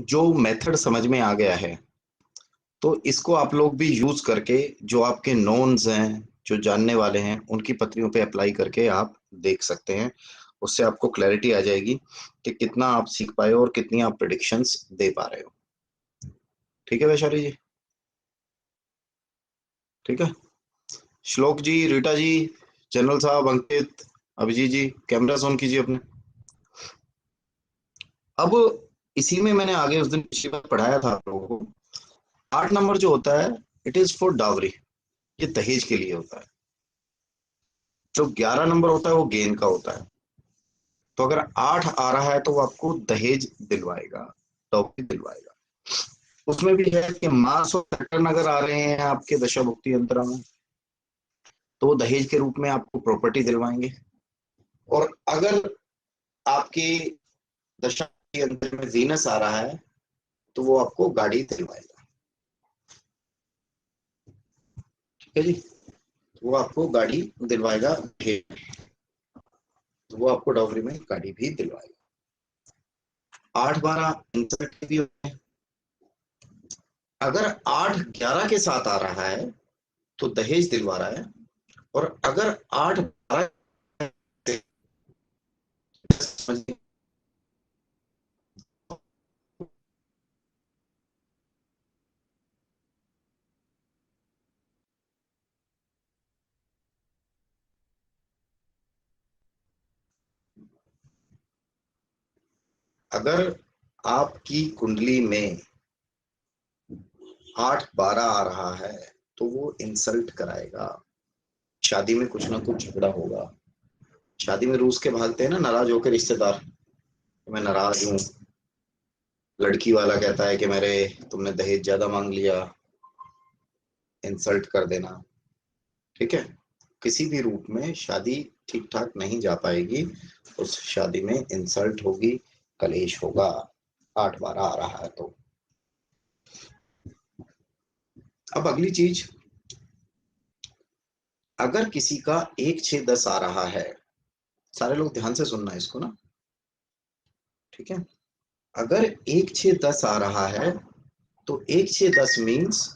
जो मेथड समझ में आ गया है, तो इसको आप लोग भी यूज करके जो आपके नोन्स हैं, जो जानने वाले हैं, उनकी पत्रियों पे अप्लाई करके आप देख सकते हैं। उससे आपको क्लैरिटी आ जाएगी कि कितना आप सीख पाए हो और कितनी आप प्रिडिक्शंस दे पा रहे हो। ठीक है वैशाली जी? ठीक है। श्लोक जी, रीटा जी, जनरल साहब, अंकित, अभिजीत जी, कैमरास ऑन कीजिए अपने। अब इसी में मैंने आगे उस दिन पिछली बार पढ़ाया था आप लोगों को, 8 नंबर जो होता है, इट इज फॉर डावरी, ये दहेज के लिए होता है। जो 11 नंबर होता है वो गेन का होता है। तो अगर 8 आ रहा है तो वो आपको दहेज दिलवाएगा, डॉक्टरी दिलवाएगा। उसमें भी है कि मास और पैटर्न अगर आ रहे हैं आपके दशा भुक्ति अंतरा में, तो वो दहेज के रूप में आपको प्रॉपर्टी दिलवाएंगे। और अगर आपकी दशा के अंतर में वीनस आ रहा है तो वो आपको गाड़ी दिलवाएगा। ठीक है जी? तो वो आपको गाड़ी दिलवाएगा, तो वो आपको डॉवरी में गाड़ी भी दिलवाएगा। 8 12 इंसर्ट भी होते हैं। अगर 8 11 के साथ आ रहा है तो दहेज दिलवा रहा है, और अगर 8 12 अगर आपकी कुंडली में 8 12 आ रहा है तो वो इंसल्ट कराएगा। शादी में कुछ ना कुछ झगड़ा होगा। शादी में रूस के भागते हैं ना नाराज होकर रिश्तेदार, मैं नाराज हूँ। लड़की वाला कहता है कि मेरे तुमने दहेज ज्यादा मांग लिया, इंसल्ट कर देना। ठीक है? किसी भी रूप में शादी ठीक ठाक नहीं जा पाएगी, उस शादी में इंसल्ट होगी, कलेश होगा। 8 12 आ रहा है तो। अब अगली चीज, अगर किसी का 1 6 10 आ रहा है, सारे लोग ध्यान से सुनना है इसको ना। ठीक है? अगर 1 6 10 आ रहा है तो 1 6 10 मीन्स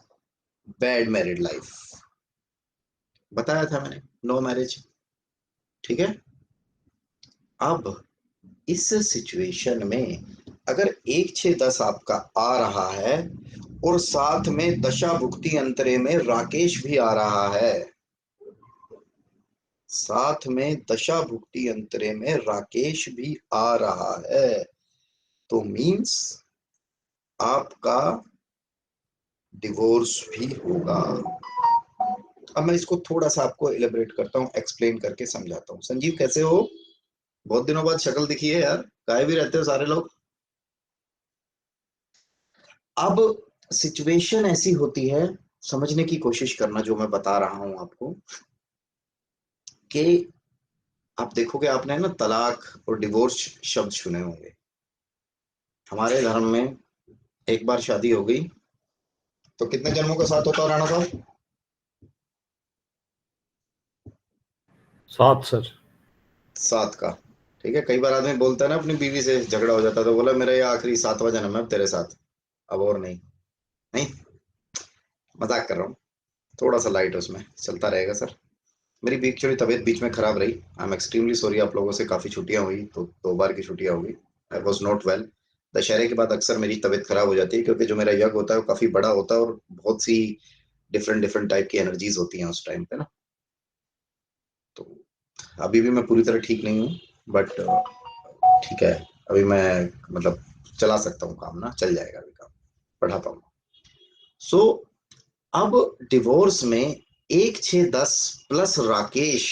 बैड मैरिड लाइफ। बताया था मैंने, नो मैरिज। ठीक है? अब इस सिचुएशन में अगर 1 6 10 आपका आ रहा है और साथ में दशा भुक्ति अंतरे में राकेश भी आ रहा है, साथ में दशा भुक्ति अंतरे में राकेश भी आ रहा है, तो मीन्स आपका डिवोर्स भी होगा। अब मैं इसको थोड़ा सा आपको एलिब्रेट करता हूँ, एक्सप्लेन करके समझाता हूँ। संजीव कैसे हो? बहुत दिनों बाद शक्ल दिखी है यार, गायब भी रहते हो सारे लोग। अब सिचुएशन ऐसी होती है, समझने की कोशिश करना जो मैं बता रहा हूं आपको, कि आप देखोगे, आपने ना तलाक और डिवोर्स शब्द सुने होंगे। हमारे धर्म में एक बार शादी हो गई तो कितने जन्मों का साथ होता है राणा साहब? 7 सर। 7 का। ठीक है? कई बार आदमी बोलता है ना अपनी बीवी से झगड़ा हो जाता है तो बोला मेरा ये आखिरी 7वां जन्म है अब तेरे साथ, अब और नहीं। नहीं, मजाक कर रहा हूँ। थोड़ा सा लाइट उसमें चलता रहेगा सर। मेरी बीच थोड़ी तबीयत बीच में खराब रही, आई एम एक्सट्रीमली सॉरी। आप लोगों से काफी छुट्टियां हुई, तो 2 बार की छुट्टियां हुई। I was not well. दशहरे के बाद अक्सर मेरी तबीयत खराब हो जाती है, क्योंकि जो मेरा यज्ञ होता है वो काफी बड़ा होता है और बहुत सी डिफरेंट डिफरेंट टाइप की एनर्जीज होती हैं उस टाइम पे ना। तो अभी भी मैं पूरी तरह ठीक नहीं हूँ, बट ठीक है। अभी मैं मतलब चला सकता हूँ काम, ना चल जाएगा अभी काम, पढ़ा पाऊंगा। सो अब डिवोर्स में 1 6 10 प्लस राकेश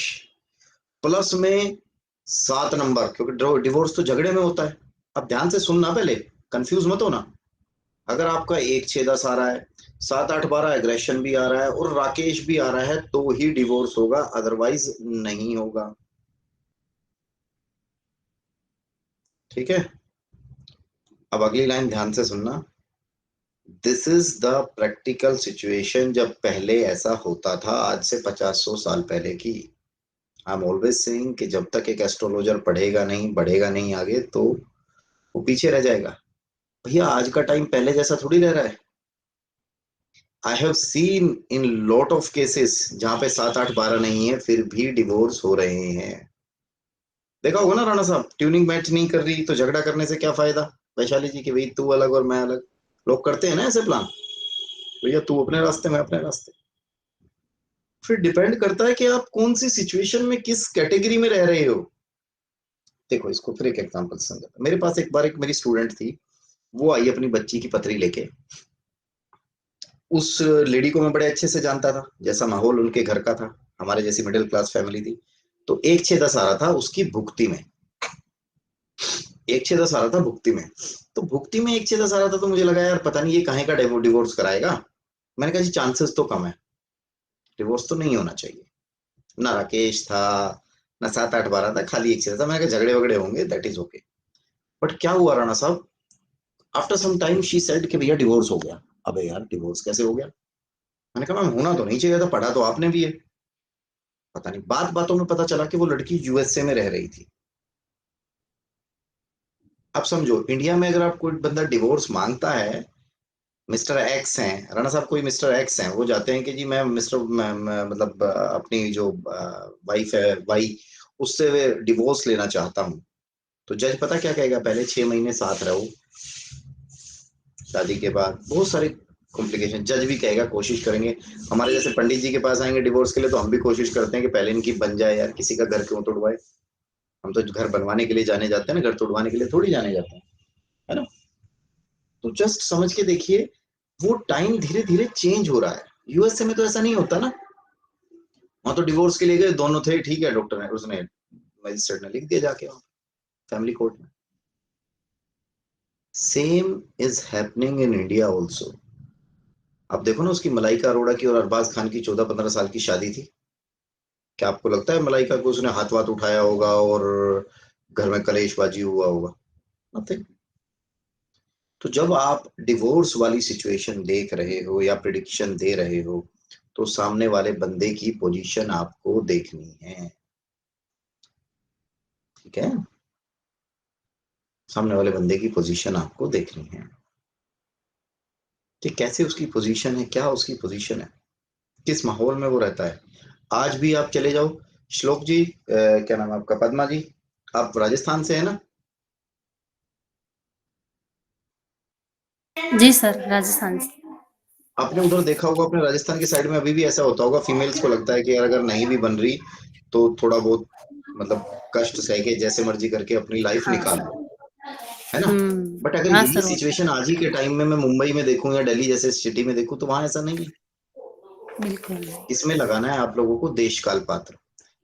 प्लस में 7 नंबर, क्योंकि डिवोर्स तो झगड़े में होता है। अब ध्यान से सुनना, पहले कंफ्यूज मत होना। अगर आपका 1 6 10 आ रहा है, 7 8 12 एग्रेशन भी आ रहा है और राकेश भी आ रहा है, तो ही डिवोर्स होगा, अदरवाइज नहीं होगा। ठीक है? अब अगली लाइन ध्यान से सुनना। This is the practical situation जब पहले ऐसा होता था, आज से 50 100 साल पहले की। आई एम ऑलवेज सेइंग कि जब तक एक एस्ट्रोलॉजर पढ़ेगा नहीं, बढ़ेगा नहीं आगे, तो वो पीछे रह जाएगा। भैया आज का टाइम पहले जैसा थोड़ी रह रहा है। I have seen in lot of cases जहां पे 7 8 12 नहीं है फिर भी डिवोर्स हो रहे हैं। देखा होगा ना राणा साहब, ट्यूनिंग मैच नहीं कर रही तो झगड़ा करने से क्या फायदा। वैशाली जी की भाई तू अलग और मैं अलग, लोग करते हैं ना ऐसे प्लान। भैया तू अपने रास्ते मैं अपने रास्ते। फिर डिपेंड करता है कि आप कौन सी सिचुएशन में किस कैटेगरी में रह रहे हो। देखो इसको फिर एक एग्जांपल से समझाता, मेरे पास एक बार एक मेरी स्टूडेंट थी, वो आई अपनी बच्ची की पथरी लेके। उस लेडी को मैं बड़े अच्छे से जानता था, जैसा माहौल उनके घर का था, हमारे जैसी मिडिल क्लास फैमिली थी। तो 1 6 10 आ रहा था उसकी भुक्ति में, 1 6 10 आ रहा था भुक्ति में। तो भुक्ति में 1 6 10 आ रहा था तो मुझे लगा यार पता नहीं ये कहीं का डिवोर्स कराएगा। मैंने कहा जी चांसेस तो कम है, डिवोर्स तो नहीं होना चाहिए। ना राकेश था, ना 7 8 12 था, खाली 1 6 10 था। मैंने कहा झगड़े वगड़े होंगे दैट इज ओके। बट क्या हुआ राणा साहब, after some time she said कि भैया डिवोर्स हो गया। अबे यार डिवोर्स कैसे हो गया। मैंने कहा मैम होना तो नहीं चाहिए था, पढ़ा तो आपने भी है। पता नहीं बात बातों में पता चला कि वो लड़की यूएसए में रह रही थी। अब समझो इंडिया में अगर आप कोई बंदा डिवोर्स मांगता है, मिस्टर एक्स हैं राणा साहब, कोई मिस्टर एक्स हैं, वो जाते हैं कि जी मैं मिस्टर मतलब अपनी जो वाइफ है वाई, उससे डिवोर्स लेना चाहता हूँ। तो जज पता क्या कहेगा, पहले 6 महीने साथ रहो, शादी के बाद बहुत सारे कॉम्प्लिकेशन। जज भी कहेगा कोशिश करेंगे, हमारे जैसे पंडित जी के पास आएंगे डिवोर्स के लिए तो हम भी कोशिश करते हैं कि पहले इनकी बन जाए यार, किसी का घर क्यों तोड़वाए। हम तो घर बनवाने के लिए जाने जाते हैं ना, घर तोड़वाने के लिए थोड़ी जाने जाते हैं, है ना। तो जस्ट समझ के देखिए, वो टाइम धीरे धीरे चेंज हो रहा है। यूएसए में तो ऐसा नहीं होता ना, वहां तो डिवोर्स के लिए गए दोनों थे ठीक है, डॉक्टर ने उसने मजिस्ट्रेट ने लिख दिया जाके वहां फैमिली कोर्ट में। Same is happening in India also. आप देखो ना उसकी मलाइका अरोड़ा की और अरबाज खान की 14 15 साल की शादी थी। क्या आपको लगता है मलाइका को उसने हाथ वाथ उठाया होगा और घर में कलेशबाजी हुआ होगा। नथिंग। तो जब आप डिवोर्स वाली सिचुएशन देख रहे हो या प्रिडिक्शन दे रहे हो, तो सामने वाले बंदे की पोजीशन आपको देखनी है। ठीक है, सामने वाले बंदे की पोजीशन आपको देखनी है कि कैसे उसकी पोजीशन है, क्या उसकी पोजीशन है, किस माहौल में वो रहता है। आज भी आप चले जाओ, श्लोक जी क्या नाम है आपका, पद्मा जी, आप राजस्थान से है ना। जी सर, राजस्थान से। आपने उधर देखा होगा अपने राजस्थान की साइड में अभी भी ऐसा होता होगा, फीमेल्स को लगता है कि यार अगर नहीं भी बन रही तो थोड़ा बहुत मतलब कष्ट सह के जैसे मर्जी करके अपनी लाइफ हाँ निकाल लो, सर। है ना। बट अगर हाँ यही सर, होता सिचुएशन आज ही के टाइम में मैं मुंबई में देखूं या दिल्ली जैसे सिटी में देखूं तो वहां ऐसा नहीं है। है। बिल्कुल नहीं। इसमें लगाना है आप लोगों को देश काल पात्र।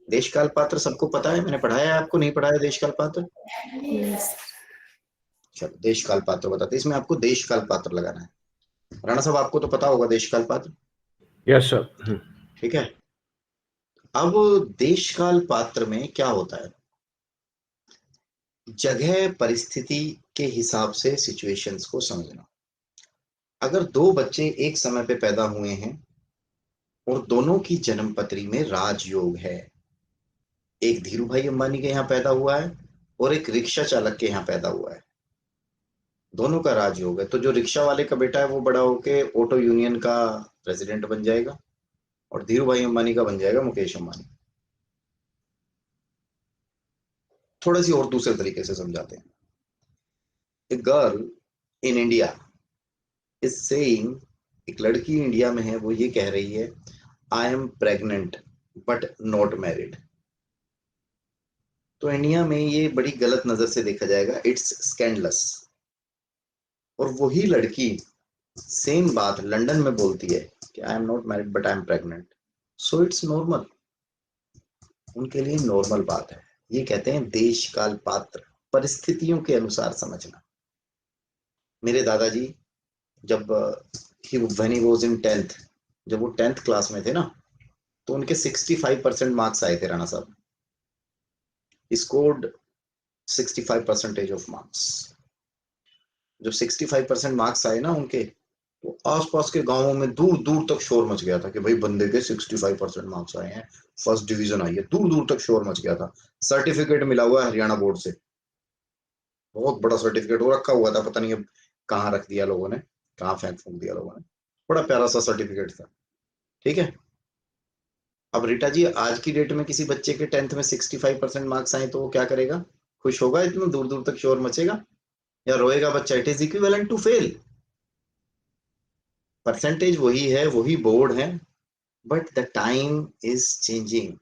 देश काल पात्र सबको पता है, मैंने पढ़ाया है, आपको नहीं पढ़ाया देश काल पात्र। यस। चलो देश काल पात्र बताते हैं। इसमें आपको देश काल पात्र लगाना है। राणा साहब आपको तो पता होगा देश काल पात्र। Yes sir. ठीक है, अब देश काल पात्र में क्या होता है, जगह परिस्थिति के हिसाब से सिचुएशंस को समझना। अगर दो बच्चे एक समय पे पैदा हुए हैं और दोनों की जन्म पत्री में राजयोग है, एक धीरू भाई अंबानी के यहाँ पैदा हुआ है और एक रिक्शा चालक के यहाँ पैदा हुआ है, दोनों का राजयोग है, तो जो रिक्शा वाले का बेटा है वो बड़ा होके ऑटो यूनियन का प्रेसिडेंट बन जाएगा और धीरू भाई अंबानी का बन जाएगा मुकेश अंबानी। थोड़ी सी और दूसरे तरीके से समझाते हैं। A girl in India is saying, एक लड़की इंडिया में है वो ये कह रही है I am pregnant but not married. तो इंडिया में ये बड़ी गलत नजर से देखा जाएगा, इट्स स्कैंडलस। और वही लड़की सेम बात लंदन में बोलती है कि I am not married but I am pregnant, so it's normal. उनके लिए नॉर्मल बात है। ये कहते हैं देश काल पात्र, परिस्थितियों के अनुसार समझना। मेरे दादाजी जब when he was in 10th, जब वो 10th क्लास में थे ना, तो उनके 65% मार्क्स आए थे राणा साहब, स्कोर्ड 65% ऑफ मार्क्स। जब 65% मार्क्स आए ना उनके, तो आसपास के गांवों में दूर दूर तक शोर मच गया था कि भाई बंदे के 65% मार्क्स आए हैं, फर्स्ट डिवीजन आई है, दूर दूर तक शोर मच गया था। सर्टिफिकेट मिला हुआ है हरियाणा बोर्ड से, बहुत बड़ा सर्टिफिकेट वो रखा हुआ था, पता नहीं अब कहाँ रख दिया लोगों ने, कहाँ फेंक फूंक दिया लोगों ने। बड़ा प्यारा सा सर्टिफिकेट था। ठीक है। अब रीटा जी, आज की डेट में किसी बच्चे के 10th में 65% मार्क्स आए तो वो क्या करेगा? खुश होगा, इतना दूर दूर तक शोर मचेगा, या रोएगा बच्चा? It is equivalent to fail. Percentage वही है, वही बोर्ड है, but the time is changing.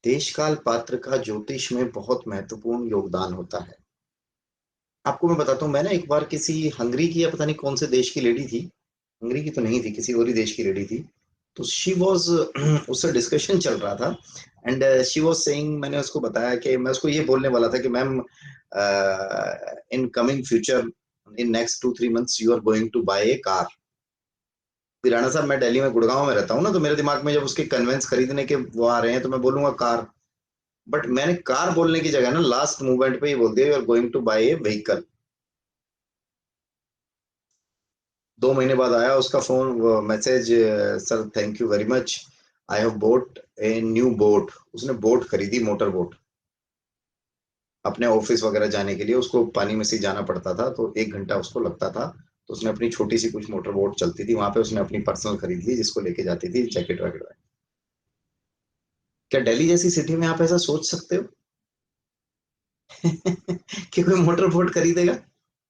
देशकाल पात्र का ज्योतिष में बहुत महत्वपूर्ण योगदान होता है। आपको मैं बताता हूँ, मैं ना एक बार किसी हंगरी की या पता नहीं कौन से देश की लेडी थी, हंगरी की तो नहीं थी, किसी और ही देश की लेडी थी, तो शी वॉज उससे डिस्कशन चल रहा था, एंड शी वॉज सेइंग, मैंने उसको बताया कि मैं उसको ये बोलने वाला था कि ma'am, in coming future, in next 2-3 months you are going to buy a car. Rana साहब, मैं दिल्ली में गुड़गांव में रहता हूँ ना, तो मेरे दिमाग में जब उसके कन्वेंस खरीदने के वो आ रहे हैं तो मैं बोलूंगा कार। बट मैंने कार बोलने की जगह ना लास्ट मूवमेंट पे ही बोल दिया, you are going to buy a vehicle. 2 महीने बाद आया उसका phone message, sir thank you very much, I have bought a new boat. उसने बोट खरीदी, मोटर बोट, अपने ऑफिस वगैरह जाने के लिए। उसको पानी में से जाना पड़ता था तो 1 घंटा उसको लगता था, तो उसने अपनी छोटी सी कुछ मोटर बोट चलती थी वहां पे, उसने अपनी पर्सनल खरीद ली जिसको लेके जाती थी जैकेट वगैरह। क्या दिल्ली जैसी सिटी में आप ऐसा सोच सकते हो कि कोई मोटर बोट खरीदेगा?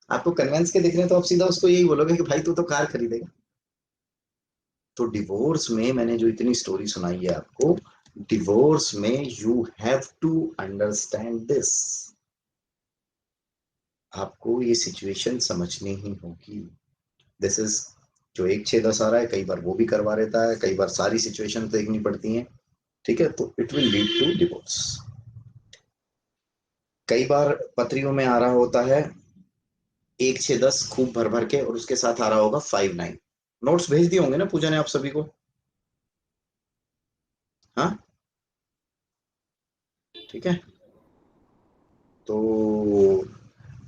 आपको कन्वेंस के दिख रहे हैं तो आप सीधा उसको यही बोलोगे कि भाई तू तो कार खरीदेगा। तो डिवोर्स में मैंने जो इतनी स्टोरी सुनाई है आपको, डिवोर्स में you have to understand this. आपको ये सिचुएशन समझनी ही होगी। दिस इज, जो 1-6-10 आ रहा है, कई बार वो भी करवा देता है, कई बार सारी सिचुएशन देखनी पड़ती हैं। ठीक है, तो it will lead to divorce. कई बार पत्रियों में आ रहा होता है 1-6-10 खूब भर भर के, और उसके साथ आ रहा होगा 5-9। नोट्स भेज दिए होंगे ना पूजा ने आप सभी को? हाँ, ठीक है। तो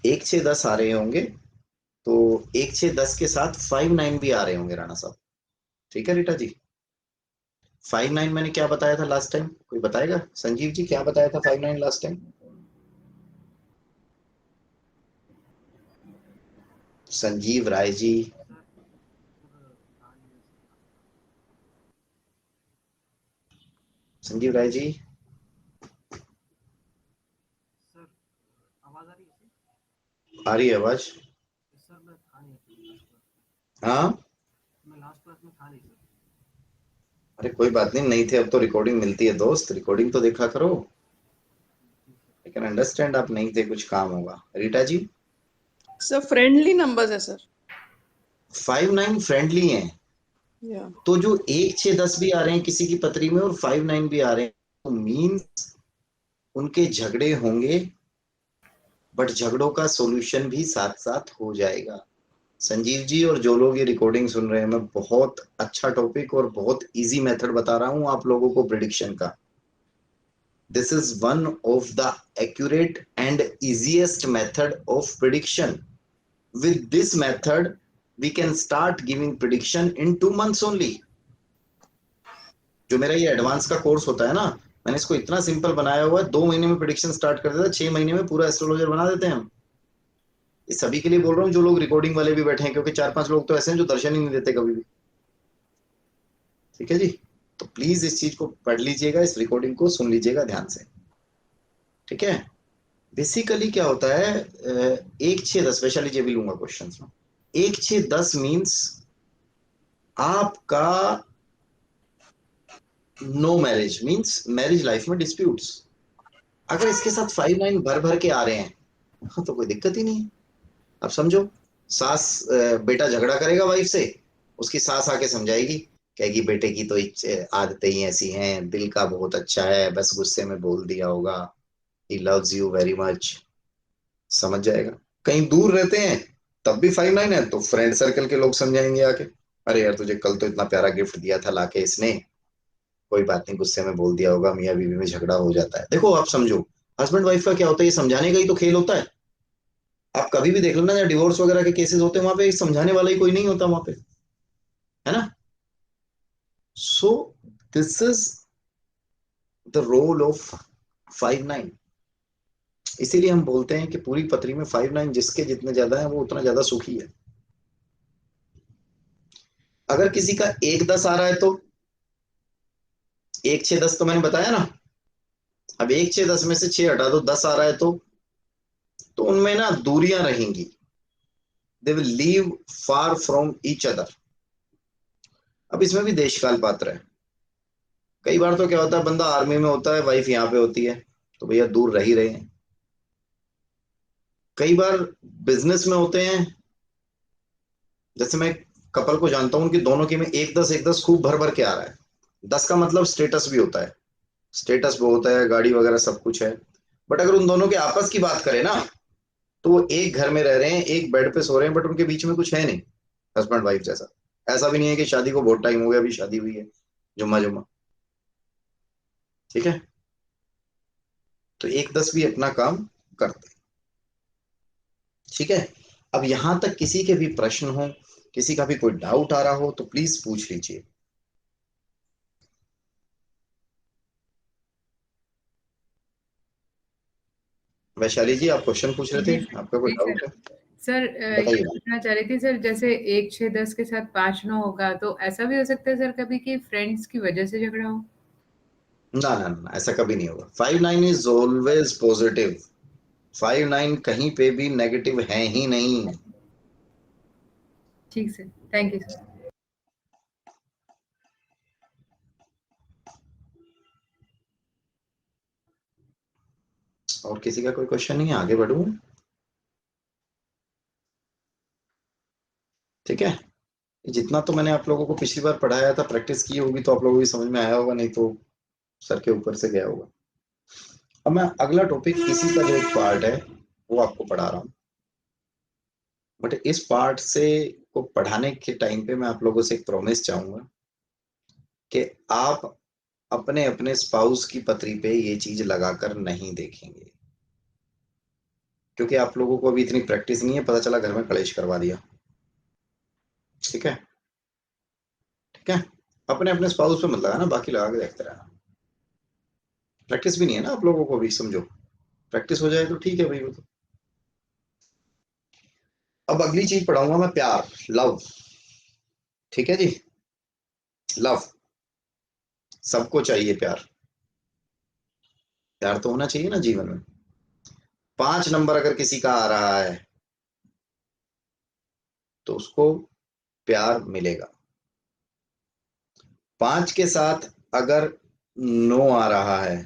1-6-10 आ रहे होंगे, तो 1-6-10 के साथ 5-9 भी आ रहे होंगे राणा साहब। ठीक है रीटा जी। 5-9 मैंने क्या बताया था लास्ट टाइम? कोई बताएगा? संजीव जी, क्या बताया था 5-9 last time? Sanjeev Rai ji. Sanjeev Rai ji, sir आवाज आ रही है? आ रही है आवाज? सर मैं था नहीं actually लास्ट क्लास हाँ, में, मैं लास्ट क्लास में था नहीं सर। अरे कोई बात नहीं थे, अब तो रिकॉर्डिंग मिलती है दोस्त, रिकॉर्डिंग तो देखा करो। आई कैन अंडरस्टैंड आप नहीं थे, कुछ काम होगा। रीटा जी, सर फ्रेंडली नंबर्स है सर। 5-9 फ्रेंडली हैं, या तो जो 1-6-10 भी आ रहे हैं किसी की पत्री में और 5-9 भी आ रहे हैं, तो मीन्स उनके झगड़े होंगे, बट झगड़ों का सॉल्यूशन भी साथ साथ हो जाएगा। संजीव जी और जो लोग ये रिकॉर्डिंग सुन रहे हैं, मैं बहुत अच्छा टॉपिक और बहुत इजी मेथड बता रहा हूं आप लोगों को प्रिडिक्शन का। This is one of the accurate and easiest method of prediction. With this method we can start giving prediction in 2 months only. जो मेरा ये एडवांस का कोर्स होता है ना, मैंने इसको इतना सिंपल बनाया हुआ है, 2 महीने में प्रिडिक्शन स्टार्ट कर देता है, 6 महीने में पूरा एस्ट्रोलॉजर बना देते हैं हम। ये सभी के लिए बोल रहा हूँ जो लोग रिकॉर्डिंग वाले भी बैठे हैं, क्योंकि 4-5 लोग तो ऐसे हैं जो दर्शन ही नहीं देते कभी भी। ठीक है जी, तो प्लीज इस चीज को पढ़ लीजिएगा, इस रिकॉर्डिंग को सुन लीजिएगा ध्यान से। ठीक है। बेसिकली क्या होता है, 1-6-10 स्पेशली जे भी लूंगा क्वेश्चन में। 1-6-10 मीन्स आपका no marriage, means marriage life में डिस्प्यूट्स। अगर इसके साथ 5-9 भर भर के आ रहे हैं, हाँ, तो कोई दिक्कत ही नहीं है। अब समझो, सास बेटा झगड़ा करेगा वाइफ से, उसकी सास आके समझाएगी, कहेगी बेटे की तो आदतें ही ऐसी हैं, दिल का बहुत अच्छा है, बस गुस्से में बोल दिया होगा, he loves you very much. समझ जाएगा। कहीं दूर रहते हैं तब भी 5-9 है, तो फ्रेंड सर्कल के लोग समझाएंगे आके, अरे यार तुझे कल तो इतना प्यारा गिफ्ट दिया था लाके इसने, कोई बात नहीं, गुस्से में बोल दिया होगा, मियाँ बीवी में झगड़ा हो जाता है। देखो आप समझो, हस्बैंड वाइफ का क्या होता है, ये समझाने का ही तो खेल होता है। आप कभी भी देख लेना, जहाँ डिवोर्स वगैरह के केसेस होते हैं, वहां पे समझाने वाला ही कोई नहीं होता वहां पे, है ना? So this is the role of 5-9। इसीलिए हम बोलते हैं कि पूरी पत्री में 5-9 जिसके जितने ज्यादा है वो उतना ज्यादा सुखी है। अगर किसी का 1-10 आ रहा है तो 1-6-10 तो मैंने बताया ना। अब 1-6-10 में से 6 हटा दो, 10 आ रहा है तो उनमें ना दूरियां रहेंगी। They will leave far from each other. अब इसमें भी देशकाल पात्र है। कई बार तो क्या होता है, बंदा आर्मी में होता है, वाइफ यहाँ पे होती है, तो भैया दूर रह ही रहे हैं। कई बार बिजनेस में होते हैं, जैसे मैं कपल को जानता हूँ, उनकी दोनों की में 1-10 खूब भर भर के आ रहा है। 10 का मतलब स्टेटस भी होता है, स्टेटस वो होता है, गाड़ी वगैरह सब कुछ है। बट अगर उन दोनों के आपस की बात करें ना, तो वो एक घर में रह रहे हैं, एक बेड पे सो रहे हैं, बट उनके बीच में कुछ है नहीं, हस्बैंड वाइफ जैसा। ऐसा भी नहीं है कि शादी को बहुत टाइम हो गया, अभी शादी हुई है, जुम्मा जुम्मा। ठीक है, तो 1-10 भी अपना काम करते हैं। ठीक है, अब यहां तक किसी के भी प्रश्न हो, किसी का भी कोई डाउट आ रहा हो तो प्लीज पूछ लीजिए। वैशाली जी, आप क्वेश्चन पूछ रहे जी थे, सर। आपका कोई जी सर। डाउट है? सर ये बताइए। पूछना चाह रही थी सर, जैसे 1 6 10 के साथ 5 9 होगा तो ऐसा भी हो सकता है सर कभी कि फ्रेंड्स की वजह से झगड़ा हो। ना ना ना, ऐसा कभी नहीं होगा। 5-9 इज ऑलवेज पॉजिटिव। 5-9 कहीं पे भी नेगेटिव है ही नहीं। ठीक सर, थैंक यू सर। और किसी का कोई क्वेश्चन नहीं है, आगे बढ़ूं? ठीक है, जितना तो मैंने आप लोगों को पिछली बार पढ़ाया था, प्रैक्टिस की होगी तो आप लोगों को भी समझ में आया होगा, नहीं तो सर के ऊपर से गया होगा। अब मैं अगला टॉपिक, इसी का जो एक पार्ट है वो आपको पढ़ा रहा हूँ। बट इस पार्ट से को पढ़ाने के टाइम पे मैं आप लोगों से एक प्रॉमिस चाहूंगा कि आप अपने अपने स्पाउस की पत्री पे ये चीज लगाकर नहीं देखेंगे, क्योंकि आप लोगों को अभी इतनी प्रैक्टिस नहीं है, पता चला घर में कलेश करवा दिया। ठीक है, ठीक है, अपने अपने स्पाउस पे मत लगाना, बाकी लगा के देखते रहना। प्रैक्टिस भी नहीं है ना आप लोगों को भी, समझो। प्रैक्टिस हो जाए तो ठीक है भाई, वो तो। अब अगली चीज पढ़ाऊंगा मैं, प्यार, लव। ठीक है जी, लव। सबको चाहिए प्यार, प्यार तो होना चाहिए ना जीवन में। 5 नंबर अगर किसी का आ रहा है तो उसको प्यार मिलेगा। 5 के साथ अगर 9 आ रहा है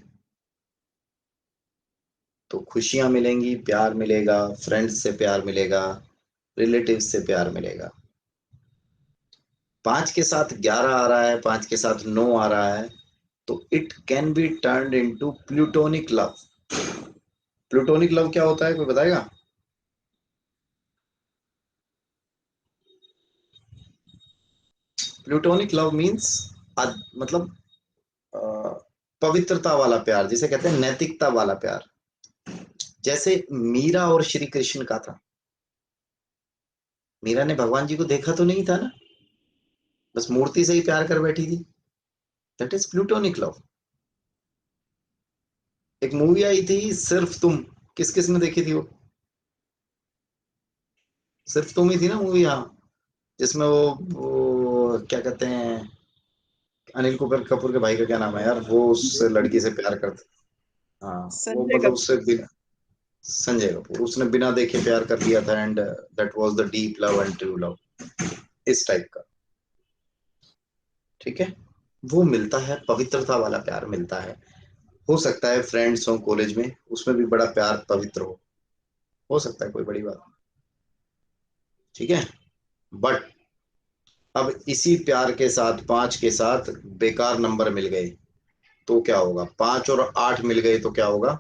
तो खुशियां मिलेंगी, प्यार मिलेगा, फ्रेंड्स से प्यार मिलेगा, रिलेटिव से प्यार मिलेगा। 5 के साथ 11 आ रहा है, 5 के साथ 9 आ रहा है, तो it can be turned into plutonic love. Plutonic love क्या होता है, कोई बताएगा? प्लूटोनिक लव मीन्स मतलब अ, पवित्रता वाला प्यार, जिसे कहते हैं नैतिकता वाला प्यार। जैसे मीरा और श्री कृष्ण का था। मीरा ने भगवान जी को देखा तो नहीं था ना, बस मूर्ति से ही प्यार कर बैठी थी। That is plutonic love. एक मूवी आई थी सिर्फ तुम, किस किस ने देखी थी वो? सिर्फ तुम ही थी ना मूवी, हाँ। जिसमें वो क्या कहते हैं, अनिल कपूर कपूर के भाई का क्या नाम है यार, वो उस लड़की से प्यार करता। हाँ, वो संजय मतलब कपूर। उससे बिना, संजय कपूर, उसने बिना देखे प्यार कर लिया था, and that was the deep love and true love, इस टाइप का। ठीक है, वो मिलता है, पवित्रता वाला प्यार मिलता है। हो सकता है फ्रेंड्स हो कॉलेज में, उसमें भी बड़ा प्यार पवित्र हो सकता है, कोई बड़ी बात नहीं। ठीक है, बट अब इसी प्यार के साथ 5 के साथ बेकार नंबर मिल गए तो क्या होगा? 5 और 8 मिल गए तो क्या होगा?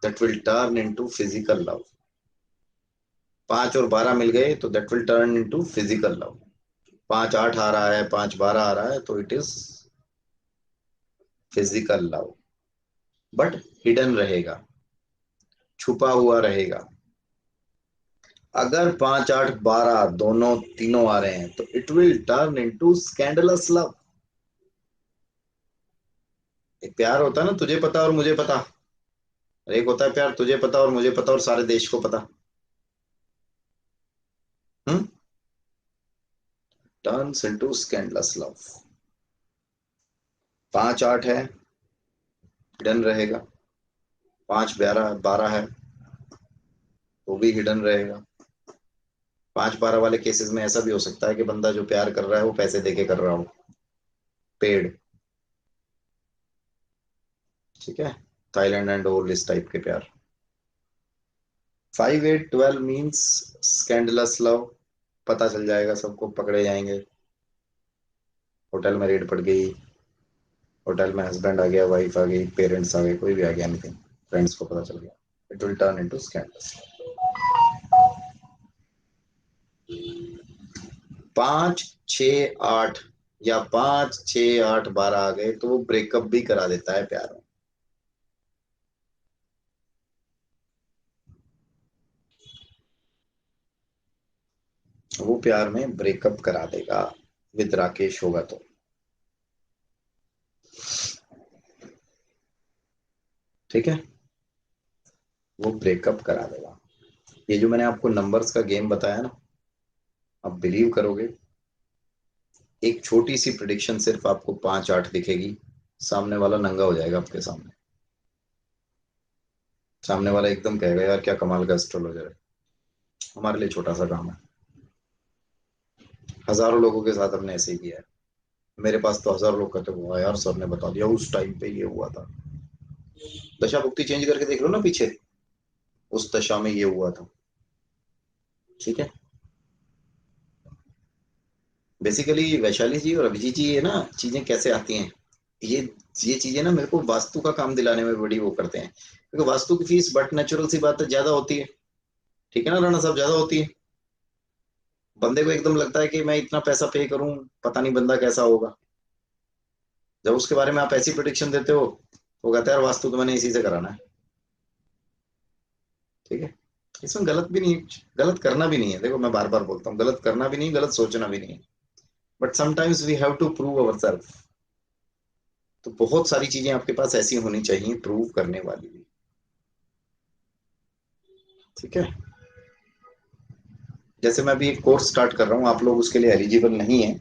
That will turn into physical love. 5 और 12 मिल गए तो that will turn into physical love. 5-8 आ रहा है, 5-12 आ रहा है, तो it is physical love, but hidden रहेगा, छुपा हुआ रहेगा। अगर 5-8-12 दोनों तीनों आ रहे हैं तो it will turn into scandalous love. एक प्यार होता है ना, तुझे पता और मुझे पता, और एक होता है प्यार तुझे पता और मुझे पता और सारे देश को पता। Turns into scandalous love. 5-8 है, हिडन रहेगा। 5-12 है वो भी हिडन रहेगा। 5-12 वाले केसेस में ऐसा भी हो सकता है कि बंदा जो प्यार कर रहा है वो पैसे देके कर रहा हो, पेड। ठीक है, थाईलैंड एंड ऑल इस टाइप के प्यार। 5-8-12 मीन्स स्कैंडलस लव। पता चल जाएगा सबको, पकड़े जाएंगे, होटल में रेड पड़ गई, होटल में हस्बैंड आ गया, वाइफ आ गई, पेरेंट्स आ गए, कोई भी आ गया, एनीथिंग, फ्रेंड्स को पता चल गया, it will turn into scandalous. 5-6-8 या 5-6-8-12 आ गए तो वो ब्रेकअप भी करा देता है प्यार में। वो प्यार में ब्रेकअप करा देगा, विद राकेश होगा तो। ठीक है, वो ब्रेकअप करा देगा। ये जो मैंने आपको नंबर्स का गेम बताया ना, आप बिलीव करोगे, एक छोटी सी प्रिडिक्शन सिर्फ आपको 5-8 दिखेगी, सामने वाला नंगा हो जाएगा आपके सामने। सामने वाला एकदम कहेगा यार क्या कमाल का एस्ट्रोलॉजर है। हमारे लिए छोटा सा काम है, हजारों लोगों के साथ हमने ऐसे ही किया है। मेरे पास तो हजारों लोग कहते हुआ यार सर ने बता दिया उस टाइम पे ये हुआ था। दशा भुक्ति चेंज करके देख लो ना पीछे, उस दशा में ये हुआ था। ठीक है, बेसिकली वैशाली जी और अभिजीत जी, ये ना चीजें कैसे आती हैं, ये ये चीजें ना मेरे को वास्तु का काम दिलाने में बड़ी वो करते हैं, क्योंकि वास्तु की फीस बट नेचुरल सी बात है ज्यादा होती है। ठीक है ना राणा साहब, ज्यादा होती है। बंदे को एकदम लगता है कि मैं इतना पैसा पे करूं, पता नहीं बंदा कैसा होगा। जब उसके बारे में आप ऐसी प्रोडिक्शन देते हो, वो कहता है यार वास्तु तो मैंने इसी से कराना है। ठीक है, इसमें गलत भी नहीं, गलत करना भी नहीं है। देखो मैं बार बार बोलता हूँ, गलत करना भी नहीं, गलत सोचना भी नहीं है, but sometimes we have to prove our self. तो बहुत सारी चीजें आपके पास ऐसी होनी चाहिए प्रूव करने वाली भी। ठीक है, जैसे मैं अभी एक कोर्स स्टार्ट कर रहा हूँ, आप लोग उसके लिए एलिजिबल नहीं है,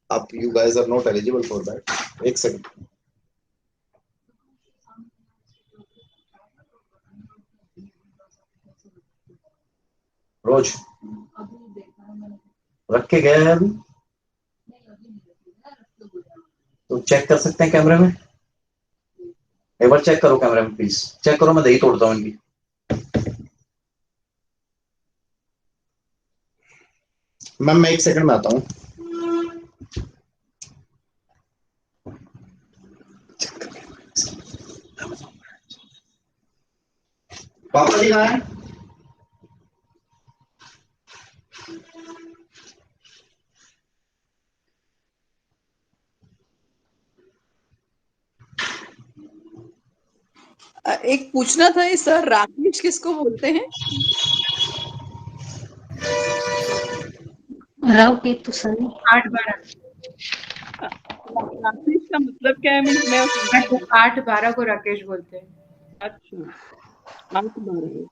आप you guys are not eligible for that. एक सेकंड, रोज रख के गया है अभी, तो चेक कर सकते हैं कैमरे में, एक बार चेक करो कैमरे में प्लीज, चेक करो, मैं दही तोड़ता हूँ इनकी। मैम मैं एक सेकंड में आता हूँ। पापा जी कहाँ हैं? एक पूछना था ये सर, राकेश किसको बोलते हैं? राहु केतु शनि। 8-12। राकेश का मतलब क्या है? मीन्स मैं समझी। 8-12 को राकेश बोलते हैं। अच्छा, 8-12।